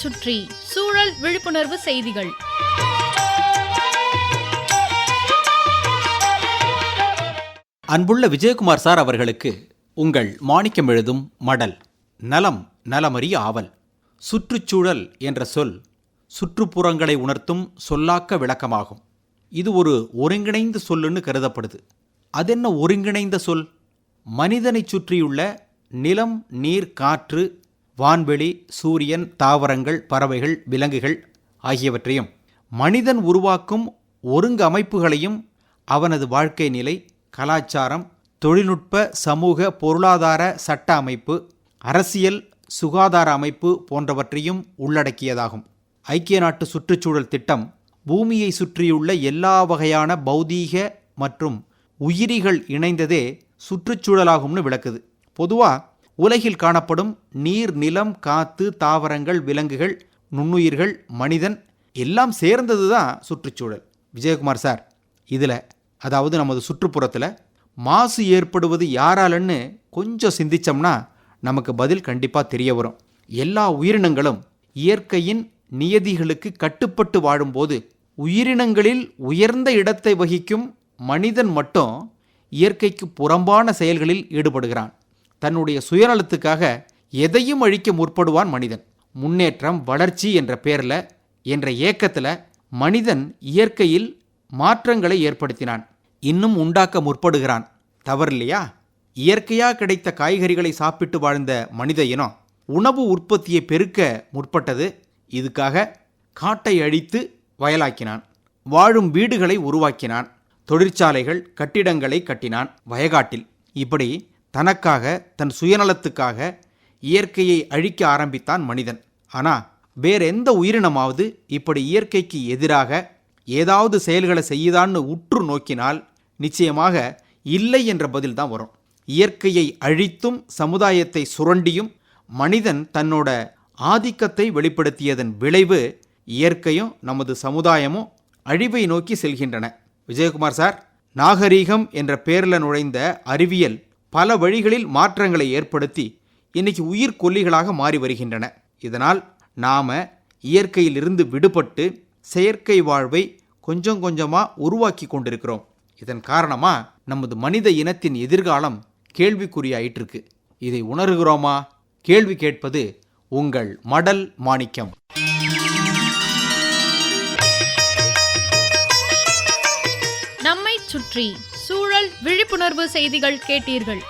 சுற்றி சூழல் விழிப்புணர்வு செய்திகள். அன்புள்ள விஜயகுமார் சார் அவர்களுக்கு உங்கள் மாணிக்கம் எழுதும் மடல். நலம் நலமறிய ஆவல். சுற்றுச்சூழல் என்ற சொல் சுற்றுப்புறங்களை உணர்த்தும் சொல்லாக்க விளக்கமாகும். இது ஒரு ஒருங்கிணைந்த சொல்லுன்னு கருதப்படுது. அதென்ன ஒருங்கிணைந்த சொல்? மனிதனை சுற்றியுள்ள நிலம், நீர், காற்று, வான்வெளி, சூரியன், தாவரங்கள், பறவைகள், விலங்குகள் ஆகியவற்றையும் மனிதன் உருவாக்கும் ஒருங்கு அமைப்புகளையும் அவனது வாழ்க்கை நிலை, கலாச்சாரம், தொழில்நுட்ப, சமூக, பொருளாதார, சட்ட அமைப்பு, அரசியல், சுகாதார அமைப்பு போன்றவற்றையும் உள்ளடக்கியதாகும். ஐக்கிய நாட்டு சுற்றுச்சூழல் திட்டம் பூமியை சுற்றியுள்ள எல்லா வகையான பௌதீக மற்றும் உயிரிகள் இணைந்ததே சுற்றுச்சூழலாகும்னு விளக்குது. பொதுவாக உலகில் காணப்படும் நீர், நிலம், காற்று, தாவரங்கள், விலங்குகள், நுண்ணுயிர்கள், மனிதன் எல்லாம் சேர்ந்தது தான் சுற்றுச்சூழல். விஜயகுமார் சார், இதில் அதாவது நமது சுற்றுப்புறத்தில் மாசு ஏற்படுவது யாராலன்னு கொஞ்சம் சிந்திச்சோம்னா நமக்கு பதில் கண்டிப்பாக தெரிய வரும். எல்லா உயிரினங்களும் இயற்கையின் நியதிகளுக்கு கட்டுப்பட்டு வாழும்போது உயிரினங்களில் உயர்ந்த இடத்தை வகிக்கும் மனிதன் மட்டும் இயற்கைக்கு புறம்பான செயல்களில் ஈடுபடுகிறான். தன்னுடைய சுயநலத்துக்காக எதையும் அழிக்க முற்படுவான் மனிதன். முன்னேற்றம், வளர்ச்சி என்ற பேரில் என்ற ஏக்கத்தில் மனிதன் இயற்கையில் மாற்றங்களை ஏற்படுத்தினான், இன்னும் உண்டாக்க முற்படுகிறான். தவறில்லையா? இயற்கையாக கிடைத்த காய்கறிகளை சாப்பிட்டு வாழ்ந்த மனித இனம் உணவு உற்பத்தியை பெருக்க முற்பட்டது. இதுக்காக காட்டை அழித்து வயலாக்கினான், வாழும் வீடுகளை உருவாக்கினான், தொழிற்சாலைகள், கட்டிடங்களை கட்டினான் வயகாட்டில். இப்படி தனக்காக, தன் சுயநலத்துக்காக இயற்கையை அழிக்க ஆரம்பித்தான் மனிதன். ஆனால் வேற எந்த உயிரினமாவது இப்படி இயற்கைக்கு எதிராக ஏதாவது செயல்களை செய்யுதான்னு உற்று நோக்கினால் நிச்சயமாக இல்லை என்ற பதில் தான் வரும். இயற்கையை அழித்தும் சமுதாயத்தை சுரண்டியும் மனிதன் தன்னோட ஆதிக்கத்தை வெளிப்படுத்தியதன் விளைவு இயற்கையும் நமது சமுதாயமும் அழிவை நோக்கி செல்கின்றன. விஜயகுமார் சார், நாகரீகம் என்ற பேரில் நுழைந்த அறிவியல் பல வழிகளில் மாற்றங்களை ஏற்படுத்தி இன்னைக்கு உயிர்கொல்லிகளாக மாறி வருகின்றன. இதனால் நாம் இயற்கையிலிருந்து விடுபட்டு செயற்கை வாழ்வை கொஞ்சம் கொஞ்சமாக உருவாக்கி கொண்டிருக்கிறோம். இதன் காரணமாக நமது மனித இனத்தின் எதிர்காலம் கேள்விக்குறியாயிட்டிருக்கு. இதை உணர்கிறோமா? கேள்வி கேட்பது உங்கள் மடல் மாணிக்கம். நம்மை சுற்றி சூழல் விழிப்புணர்வு செய்திகள் கேட்டீர்கள்.